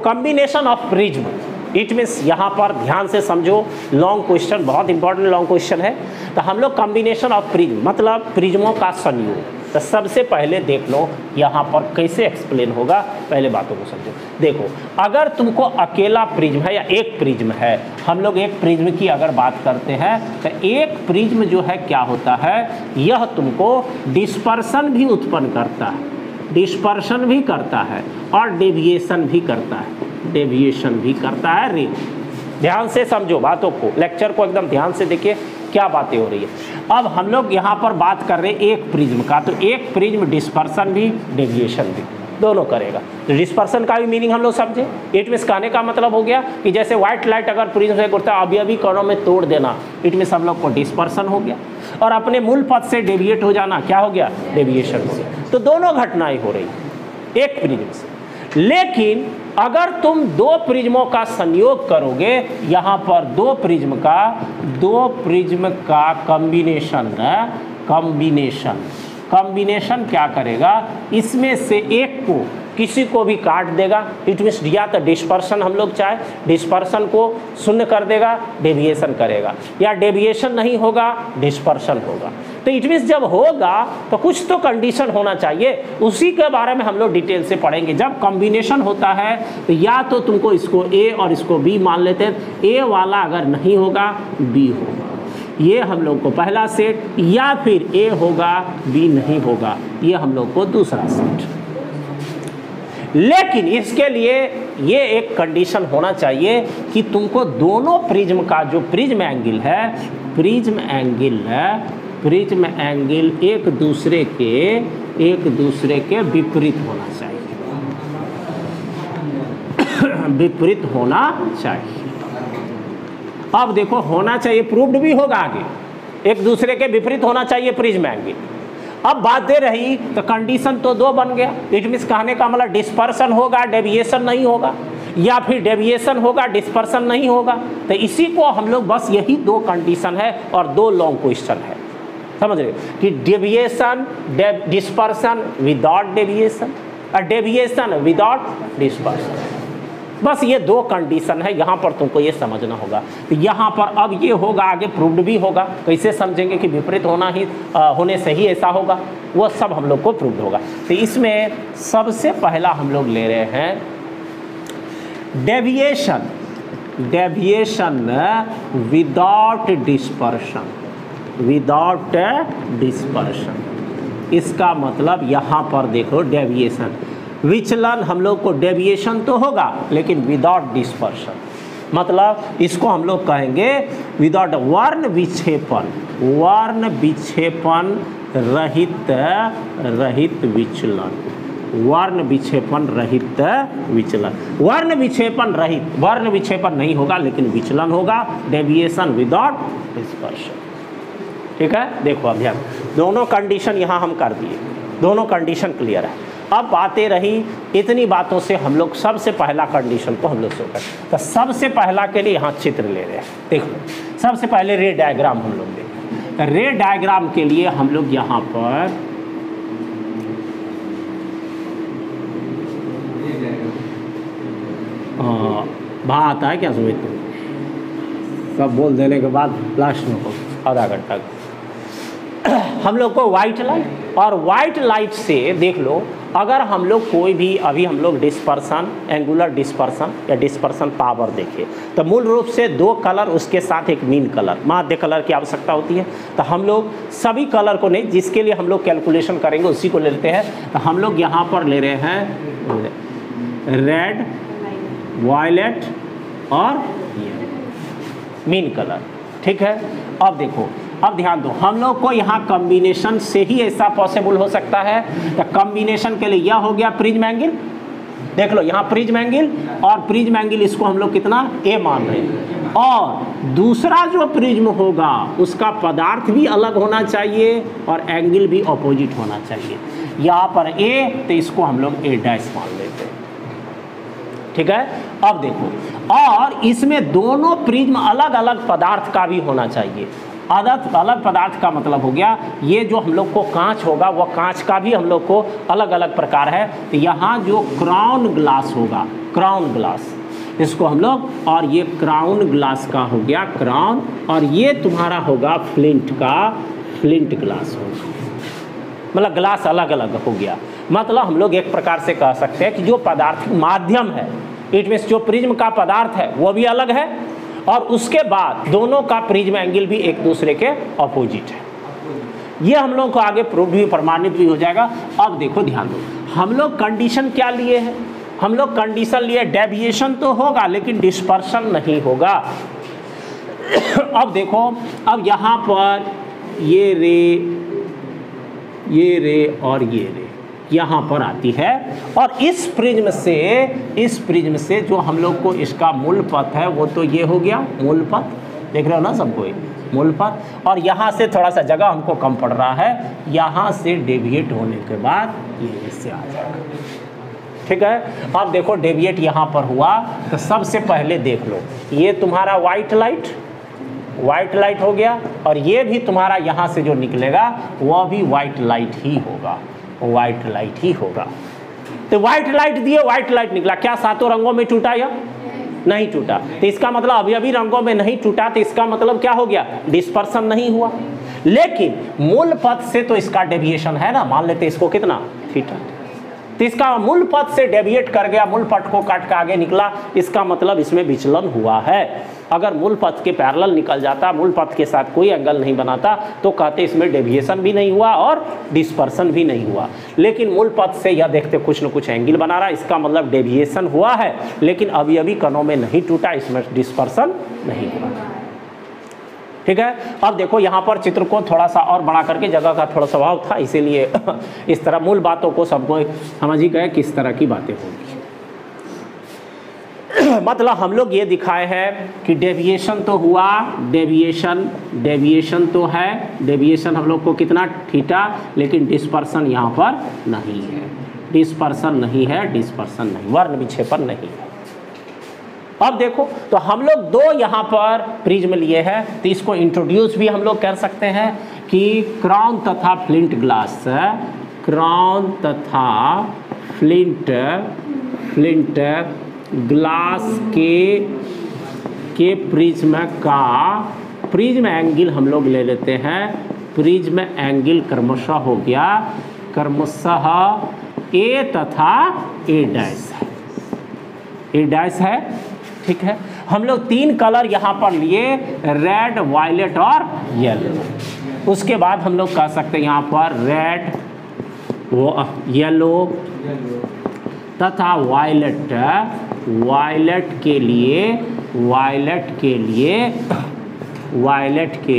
Combination of prism, it means यहाँ पर ध्यान से समझो, लॉन्ग क्वेश्चन, बहुत इंपॉर्टेंट लॉन्ग क्वेश्चन है। तो हम लोग कॉम्बिनेशन ऑफ प्रिज्म मतलब प्रिज्मों का संयोग। तो सबसे पहले देख लो यहाँ पर कैसे एक्सप्लेन होगा, पहले बातों को समझो। देखो, अगर तुमको अकेला प्रिज्म है या एक प्रिज्म है, हम लोग एक प्रिज्म की अगर बात करते हैं तो एक प्रिज्म जो है क्या होता है, यह तुमको डिस्पर्सन भी उत्पन्न करता है, डिस्पर्शन भी करता है और डेविएशन भी करता है, डेविएशन भी करता है। रे ध्यान से समझो बातों को, लेक्चर को एकदम ध्यान से देखिए क्या बातें हो रही है। अब हम लोग यहाँ पर बात कर रहे हैं एक प्रिज्म का, तो एक प्रिज्म डिस्पर्सन भी डेविएशन भी दोनों करेगा। तो डिस्पर्सन का भी मीनिंग हम लोग समझे, इट मीन्स कहने का मतलब हो गया कि जैसे व्हाइट लाइट अगर प्रिज्म से करता है अभी कोनों में तोड़ देना, इट मीन्स हम लोग को डिस्पर्सन हो गया, और अपने मूल पथ से डेविएट हो जाना क्या हो गया, डेविएशन हो गया। तो दोनों घटनाएं हो रही एक प्रिज्म से। लेकिन अगर तुम दो प्रिज्मों का संयोग करोगे, यहाँ पर दो प्रिज्म का कॉम्बिनेशन क्या करेगा, इसमें से एक को किसी को भी काट देगा, इट मीन्स या तो डिस्पर्सन हम लोग चाहे डिस्पर्सन को शून्य कर देगा, डेविएशन करेगा, या डेविएशन नहीं होगा डिस्पर्सन होगा। तो इट मीन्स जब होगा तो कुछ तो कंडीशन होना चाहिए, उसी के बारे में हम लोग डिटेल से पढ़ेंगे। जब कॉम्बिनेशन होता है तो या तो तुमको इसको ए और इसको बी मान लेते हैं, ए वाला अगर नहीं होगा बी होगा, ये हम लोग को पहला सेट, या फिर ए होगा बी नहीं होगा, ये हम लोग को दूसरा सेट। लेकिन इसके लिए ये एक कंडीशन होना चाहिए कि तुमको दोनों प्रिज्म का जो प्रिज्म एंगल है, प्रिज्म एंगल एक दूसरे के विपरीत होना चाहिए, विपरीत होना चाहिए। अब देखो होना चाहिए, प्रूव्ड भी होगा आगे, एक दूसरे के विपरीत होना चाहिए प्रिज्म एंगल। अब बात दे रही तो कंडीशन तो दो बन गया, इट मीन्स कहने का मतलब डिस्पर्सन होगा डेविएशन नहीं होगा, या फिर डेविएशन होगा डिस्पर्सन नहीं होगा। तो इसी को हम लोग बस यही दो कंडीशन है और दो लॉन्ग क्वेश्चन है, समझ रहे कि डेविएशन डिस्पर्सन विदाउट डेविएशन और डेविएशन विदाउट डिस्पर्सन, बस ये दो कंडीशन है, यहाँ पर तुमको ये समझना होगा। तो यहाँ पर अब ये होगा, आगे प्रूव्ड भी होगा, कैसे समझेंगे कि विपरीत होने से ही ऐसा होगा, वो सब हम लोग को प्रूव्ड होगा। तो इसमें सबसे पहला हम लोग ले रहे हैं डेविएशन विदाउट डिस्पर्शन। इसका मतलब यहाँ पर देखो डेविएशन, विचलन हम लोग को डेविएशन तो होगा लेकिन विदाउट डिस्पर्शन, मतलब इसको हम लोग कहेंगे विदाउट वर्ण विक्षेपन रहित विचलन, वर्ण विक्षेपन नहीं होगा लेकिन विचलन होगा, डेविएशन विदाउट डिस्पर्शन। ठीक है, देखो अब ध्यान, दोनों कंडीशन यहाँ हम कर दिए, दोनों कंडीशन क्लियर है। अब बातें रही, इतनी बातों से हम लोग सबसे पहला कंडीशन को हम लोग शो करें। तो सबसे पहला के लिए यहाँ चित्र ले रहे हैं, देखो सबसे पहले रे डायग्राम हम लोग देखें। तो रे डायग्राम के लिए हम लोग यहाँ पर बात है क्या सुमित, सब बोल देने के बाद लास्ट में हो आधा घंटा हम लोग को व्हाइट लाइट, और व्हाइट लाइट से देख लो अगर हम लोग कोई भी अभी हम लोग डिस्पर्सन, एंगुलर डिस्पर्सन या डिस्पर्सन पावर देखें तो मूल रूप से दो कलर उसके साथ एक मीन कलर, माध्य कलर की आवश्यकता होती है। तो हम लोग सभी कलर को नहीं, जिसके लिए हम लोग कैलकुलेशन करेंगे उसी को ले लेते हैं। तो हम लोग यहाँ पर ले रहे हैं रेड, वायलेट और मीन कलर। ठीक है, अब देखो, अब ध्यान दो, हम लोग को यहाँ कॉम्बिनेशन से ही ऐसा पॉसिबल हो सकता है। तो कॉम्बिनेशन के लिए यह हो गया प्रिज्म एंगल, देख लो यहाँ प्रिज्म एंगल, और प्रिज्म एंगल इसको हम लोग कितना ए मान रहे हैं, और दूसरा जो प्रिज्म होगा उसका पदार्थ भी अलग होना चाहिए और एंगल भी अपोजिट होना चाहिए। यहाँ पर ए, तो इसको हम लोग ए डैश मान लेते हैं। ठीक है, अब देखो, और इसमें दोनों प्रिज्म अलग अलग पदार्थ का भी होना चाहिए। अलग अलग पदार्थ का मतलब हो गया ये जो हम लोग को कांच होगा वो कांच का भी हम लोग को अलग अलग प्रकार है। तो यहाँ जो क्राउन ग्लास होगा, क्राउन ग्लास इसको हम लोग, और ये क्राउन ग्लास का हो गया क्राउन, और ये तुम्हारा होगा फ्लिंट का, फ्लिंट ग्लास होगा। मतलब ग्लास अलग अलग हो गया। मतलब हम लोग एक प्रकार से कह सकते हैं कि जो पदार्थिक माध्यम है, इट मीन्स जो प्रिज्म का पदार्थ है वो भी अलग है, और उसके बाद दोनों का प्रिज्म एंगल भी एक दूसरे के अपोजिट है। ये हम लोग को आगे प्रूव भी, प्रमाणित भी हो जाएगा। अब देखो ध्यान दो, हम लोग कंडीशन क्या लिए हैं? हम लोग कंडीशन लिए डेविएशन तो होगा लेकिन डिस्पर्शन नहीं होगा। अब देखो, अब यहाँ पर ये रे और ये रे यहाँ पर आती है, और इस प्रिज्म से जो हम लोग को इसका मूल पथ है वो तो ये हो गया मूल पथ, देख रहे हो ना सबको, मूल पथ। और यहाँ से थोड़ा सा जगह हमको कम पड़ रहा है, यहाँ से डेविएट होने के बाद ये इससे आ जाएगा। ठीक है, अब देखो डेविएट यहाँ पर हुआ तो सबसे पहले देख लो, ये तुम्हारा वाइट लाइट हो गया, और ये भी तुम्हारा यहाँ से जो निकलेगा वह भी वाइट लाइट ही होगा, वाइट लाइट ही होगा। तो वाइट लाइट दिए, वाइट लाइट निकला, क्या सातों रंगों में टूटा या नहीं टूटा? तो इसका मतलब अभी रंगों में नहीं टूटा, तो इसका मतलब क्या हो गया? डिस्पर्सन नहीं हुआ। लेकिन मूल पथ से तो इसका डेविएशन है ना, मान लेते इसको कितना थीटा, तो इसका मूल पथ से डेविएट कर गया, मूल पथ को काट के आगे निकला, इसका मतलब इसमें विचलन हुआ है। अगर मूल पथ के पैरेलल निकल जाता, मूल पथ के साथ कोई एंगल नहीं बनाता, तो कहते इसमें डेविएशन भी नहीं हुआ और डिस्पर्सन भी नहीं हुआ। लेकिन मूल पथ से यह देखते कुछ न कुछ एंगल बना रहा, इसका मतलब डेविएशन हुआ है, लेकिन अभी कणों में नहीं टूटा, इसमें डिस्पर्सन नहीं हुआ। ठीक है, अब देखो यहाँ पर चित्र को थोड़ा सा और बड़ा करके, जगह का थोड़ा स्वभाव था इसीलिए इस तरह मूल बातों को सबको समझ ही गए किस तरह की बातें होंगी। मतलब हम लोग ये दिखाए हैं कि डेविएशन तो हुआ, डेविएशन तो है, डेविएशन हम लोग को कितना थीटा, लेकिन डिस्पर्सन यहाँ पर नहीं है, डिस्पर्सन नहीं है, डिस्पर्सन नहीं, वर्ण विक्षेपण नहीं है। अब देखो, तो हम लोग दो यहाँ पर प्रिज्म लिए हैं, तो इसको इंट्रोड्यूस भी हम लोग कर सकते हैं कि क्राउन तथा फ्लिंट ग्लास, क्राउन तथा फ्लिंट ग्लास के प्रिज्म एंगल हम लोग ले लेते हैं। प्रिज्म एंगल क्रमशः हो गया, क्रमशः ए तथा ए डैश है। ठीक है, हम लोग तीन कलर यहाँ पर लिए, रेड, वायलेट और येलो। उसके बाद हम लोग कह सकते हैं यहाँ पर रेड, वो येलो तथा वायलेट के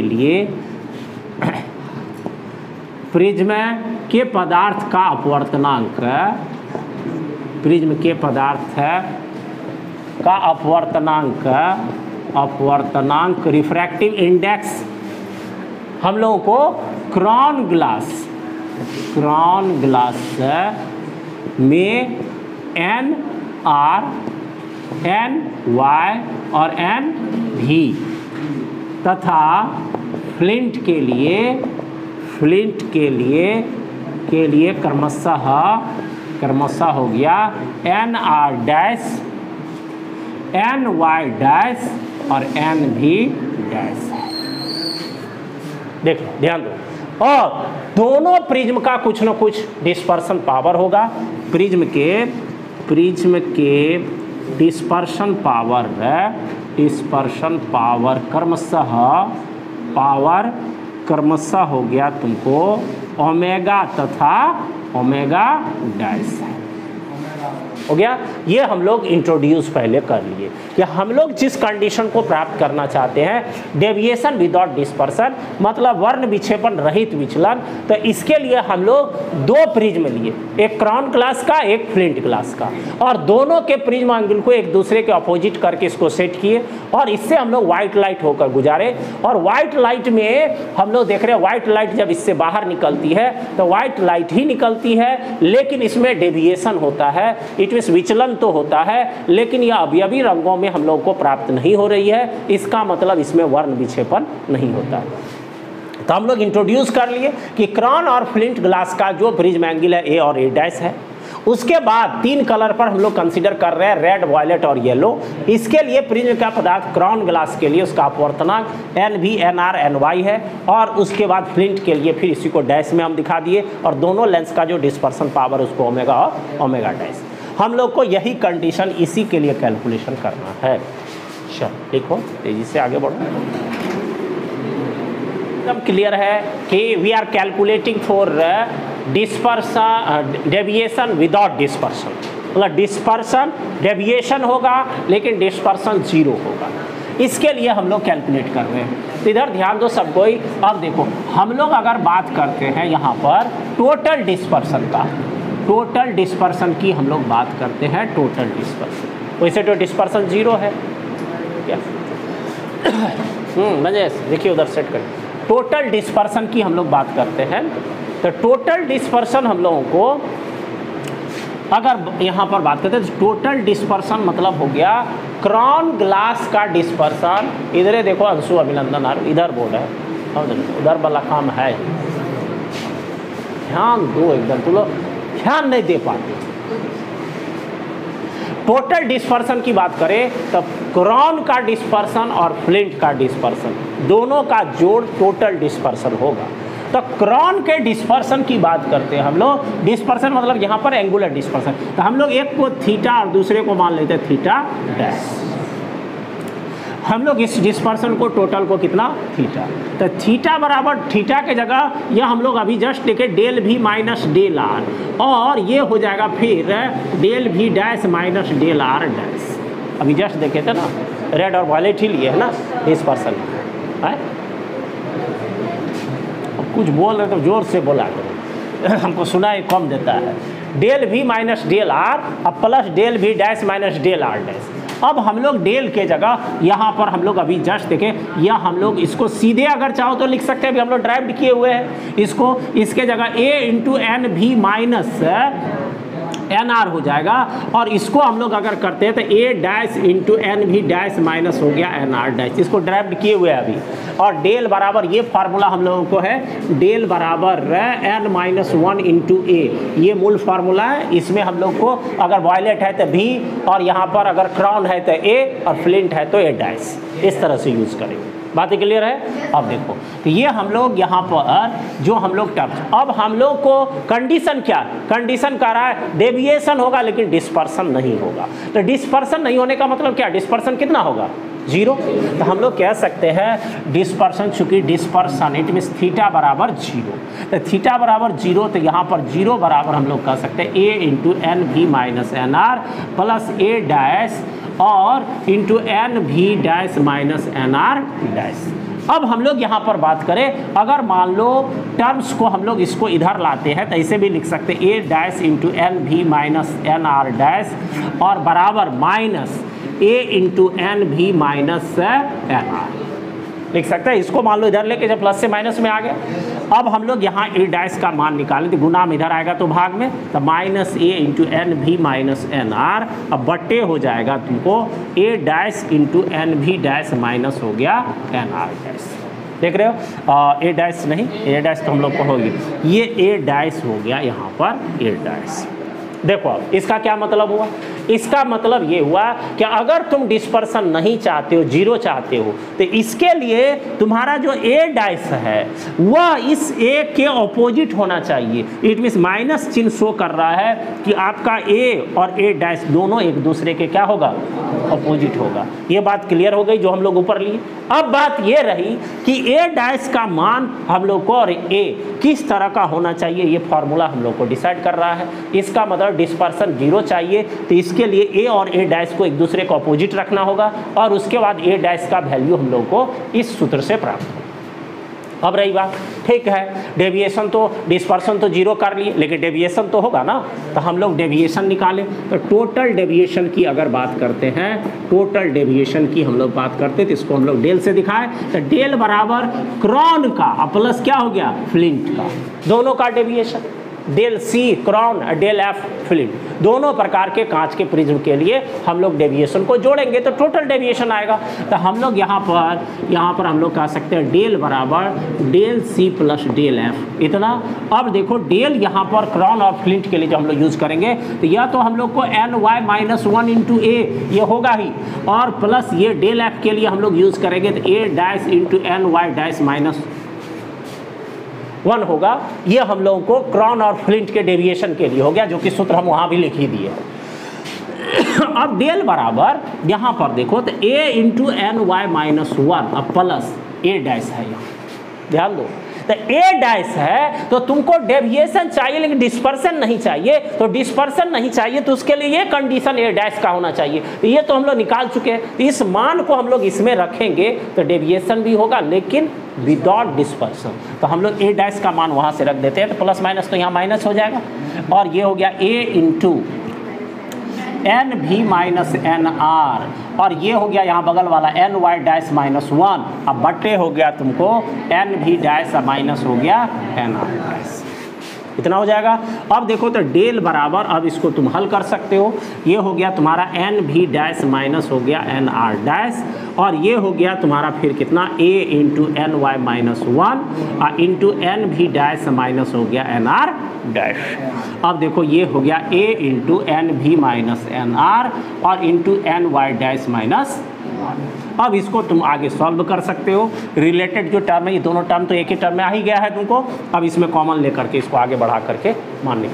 लिए प्रिज्म के पदार्थ का अपवर्तनांक, प्रिज्म के पदार्थ का अपवर्तनांक रिफ्रैक्टिव इंडेक्स हम लोगों को क्राउन ग्लास में NR, NY और NV तथा फ्लिंट के लिए क्रमशः हो गया NR डैश, NY डैश और NV डैश। देख लो, ध्यान दो, और दोनों प्रिज्म का कुछ न कुछ डिस्पर्शन पावर होगा। प्रिज्म के डिस्पर्शन पावर क्रमशः हो गया तुमको ओमेगा तथा ओमेगा डैश हो गया। ये हम लोग इंट्रोड्यूस पहले कर लिए कि हम लोग जिस कंडीशन को प्राप्त करना चाहते हैं, डेविएशन विदाउट डिस्पर्सन, मतलब वर्ण विक्षेपण रहित विचलन, तो इसके लिए हम लोग दो प्रिज्म लिए, एक क्राउन ग्लास का, एक फ्लिंट ग्लास का, और दोनों के प्रिज्म एंगल को एक दूसरे के अपोजिट करके इसको सेट किए, और इससे हम लोग व्हाइट लाइट होकर गुजारे। और व्हाइट लाइट में हम लोग देख रहे हैं, व्हाइट लाइट जब इससे बाहर निकलती है तो व्हाइट लाइट ही निकलती है, लेकिन इसमें डेविएशन होता है, इट मीन्स विचलन तो होता है, लेकिन यह अवयवी रंगों में हम लोग को प्राप्त नहीं हो रही है। इसका मतलब इसमें वर्ण विक्षेपण नहीं होता। तो हम लोग इंट्रोड्यूस कर लिए कि क्रॉन और फ्लिंट ग्लास का जो प्रिज्म एंगल है ए और ए डैश है। उसके बाद 3 कलर पर हम लोग कंसीडर कर रहे हैं, रेड, वायलेट और येलो। इसके लिए प्रिज्म का पदार्थ क्रॉन ग्लास के लिए उसका अपवर्तनांक NV, NR, NY है, और उसके बाद फ्लिंट के लिए फिर इसी को डैश में हम दिखा दिए, और दोनों लेंस का जो डिस्पर्सन पावर उसको ओमेगा और ओमेगा डैश। हम लोग को यही कंडीशन इसी के लिए कैलकुलेशन करना है। चलो लिखो, तेजी से आगे बढ़ो। एकदम क्लियर है कि we are calculating for dispersion deviation without dispersion, मतलब डिस्पर्सन डेविएशन होगा लेकिन डिस्पर्सन 0 होगा। इसके लिए हम लोग कैलकुलेट कर रहे हैं। तो इधर ध्यान दो सब कोई। अब देखो, हम लोग अगर बात करते हैं यहाँ पर टोटल डिस्पर्सन का, टोटल डिस्पर्सन की हम लोग बात करते हैं, टोटल डिस्पर्सन। वैसे तो डिस्पर्सन 0 है क्या? मजे देखिए उधर सेट करें। टोटल डिस्पर्सन की हम लोग बात करते हैं, तो टोटल डिस्पर्सन हम लोगों को अगर यहाँ पर बात करते हैं तो टोटल डिस्पर्सन मतलब हो गया क्रॉन ग्लास का डिस्पर्सन। इधर देखो अंशु, अभिनंदन, इधर बोर्ड है, उधर वाला काम है, ध्यान दो एकदम। तुम लोग ध्यान नहीं दे पाते। टोटल डिस्पर्सन की बात करें तो क्रॉन का डिस्पर्सन और फ्लिंट का डिस्पर्सन दोनों का जोड़ टोटल डिस्पर्सन होगा। तो क्रॉन के डिस्पर्सन की बात करते हैं हम लोग। डिस्पर्सन मतलब यहाँ पर एंगुलर डिस्पर्सन, तो हम लोग एक को थीटा और दूसरे को मान लेते हैं थीटा डैश। हम लोग इस डिस्पर्सन को टोटल को कितना थीटा, तो थीटा बराबर थीटा के जगह यह हम लोग अभी जस्ट देखे del v minus del are, और ये हो जाएगा फिर del v dash minus del r dash. अभी जस्ट देखे थे ना, रेड और वायलेट ही लिए है ना डिस्पर्सन है। कुछ बोल रहे तो जोर से बोला करो, हमको सुनाई कम देता है। Del v minus del r अब plus del v dash minus del r dash. अब हम लोग डेल के जगह यहाँ पर हम लोग अभी जस्ट देखें, या हम लोग इसको सीधे अगर चाहो तो लिख सकते हैं, अभी हम लोग ड्राइव किए हुए हैं इसको। इसके जगह a into n v minus n are हो जाएगा, और इसको हम लोग अगर करते हैं तो a dash into n v dash minus हो गया एन आर डैश। इसको ड्राइव किए हुए हैं अभी। और डेल बराबर ये फार्मूला हम लोगों को है, डेल बराबर n माइनस 1 इंटू ए, ये मूल फार्मूला है। इसमें हम लोग को अगर वायलेट है तो भी, और यहाँ पर अगर क्राउन है तो ए, और फ्लिंट है तो ए डैश। इस तरह से यूज़ करेंगे। बातें क्लियर है? अब देखो, तो ये हम लोग यहाँ पर जो हम लोग टर्म्स, अब हम लोग को कंडीशन क्या, कंडीशन कह रहा है डेविएशन होगा लेकिन डिस्पर्सन नहीं होगा। तो डिस्पर्सन नहीं होने का मतलब क्या, डिस्पर्सन कितना होगा 0। तो हम लोग कह सकते हैं डिस्पर्सन, चूंकि डिस्पर्सन इट मीन्स थीटा बराबर 0, तो थीटा बराबर 0, तो यहाँ पर 0 बराबर हम लोग कह सकते हैं a into n v minus n r plus a dash और into n v dash minus n r dash. अब हम लोग यहाँ पर बात करें, अगर मान लो टर्म्स को हम लोग इसको इधर लाते हैं तो ऐसे भी लिख सकते हैं ए dash into n v minus n r dash और बराबर minus A into n v minus n are लिख सकते हैं। इसको मान लो इधर लेके जब प्लस से माइनस में आ गया, अब हम लोग यहाँ ए डैश का मान निकालें तो गुना में इधर आएगा तो भाग में, तो minus A into n v minus n are, अब बट्टे हो जाएगा तुमको ए dash into n v dash minus हो गया एन आर डैश। देख रहे हो, ए डैश नहीं, ए डैश तो हम लोग को होगी, ये ए डैश हो गया यहाँ पर ए डैश। देखो अब इसका क्या मतलब हुआ, इसका मतलब ये हुआ कि अगर तुम डिस्पर्सन नहीं चाहते हो, 0 चाहते हो, तो इसके लिए तुम्हारा जो ए डैश है वह इस ए के ऑपोजिट होना चाहिए। इट मीन्स माइनस चिन्ह शो कर रहा है कि आपका ए और ए डैश दोनों एक दूसरे के क्या होगा, ऑपोजिट होगा। ये बात क्लियर हो गई जो हम लोग ऊपर लिए। अब बात ये रही कि ए डैश का मान हम लोग को और ए किस तरह का होना चाहिए, ये फार्मूला हम लोग को डिसाइड कर रहा है। इसका मतलब डिस्पर्सन 0 चाहिए, तो इसके लिए ए और ए डैश को एक दूसरे को अपोजिट रखना होगा, और उसके बाद ए डैश का वैल्यू हम लोग को इस सूत्र से प्राप्त होगा। अब रही बात, ठीक है, डेविएशन तो डिस्पर्सन तो 0 कर लिए, लेकिन डेविएशन तो होगा ना, तो हम लोग डेविएशन निकालें। तो टोटल डेविएशन की अगर बात करते हैं, टोटल डेविएशन की हम लोग बात करते हैं, तो इसको हम लोग डेल से दिखाएं, तो डेल बराबर क्रॉन का प्लस क्या हो गया फ्लिंट का, दोनों का deviation. Del c crown, del f flint, दोनों प्रकार के कांच के प्रिज्म के लिए हम लोग डेविएशन को जोड़ेंगे तो टोटल डेविएशन आएगा। तो हम लोग यहाँ पर हम लोग कह सकते हैं डेल बराबर del c plus del f इतना। अब देखो डेल यहाँ पर क्राउन और फ्लिंट के लिए जो हम लोग यूज़ करेंगे तो यह तो हम लोग को एन वाई माइनस 1 इंटू ए ये होगा ही, और प्लस ये डेल एफ के लिए हम लोग यूज़ करेंगे तो A dash into N Y dash minus 1 होगा। ये हम लोगों को क्राउन और फ्लिंट के डेविएशन के लिए हो गया, जो कि सूत्र हम वहाँ भी लिख ही दिए। अब डेल बराबर यहाँ पर देखो तो ए इंटू एन वाई माइनस 1 अब प्लस ए डैश है, यहाँ ध्यान दो तो ए डैश है तो तुमको डेविएशन चाहिए लेकिन डिस्पर्सन नहीं चाहिए, तो डिस्पर्सन नहीं चाहिए तो उसके लिए ये कंडीशन ए डैश का होना चाहिए। तो ये तो हम लोग निकाल चुके हैं, तो इस मान को हम लोग इसमें रखेंगे तो डेविएशन भी होगा लेकिन विदाउट डिस्पर्सन। तो हम लोग ए डैश का मान वहाँ से रख देते हैं तो प्लस माइनस तो यहाँ माइनस हो जाएगा, और ये हो गया a into n v minus n r, और ये हो गया यहाँ बगल वाला एन वाई डैश माइनस 1, अब बट्टे हो गया तुमको एन भी डैश माइनस हो गया एन आर डैश, इतना हो जाएगा। अब देखो तो डेल बराबर, अब इसको तुम हल कर सकते हो, ये हो गया तुम्हारा एन भी डैश माइनस हो गया एन आर डैश, और ये हो गया तुम्हारा फिर कितना ए इंटू एन वाई माइनस 1 और into n v dash minus हो गया एन आर डैश। अब देखो ये हो गया a into n v minus n r और into N Y dash minus 1। अब इसको तुम आगे सॉल्व कर सकते हो, रिलेटेड जो टर्म है ये दोनों टर्म तो एक ही टर्म में आ ही गया है तुमको, अब इसमें कॉमन लेकर के इसको आगे बढ़ा करके मान निकाल।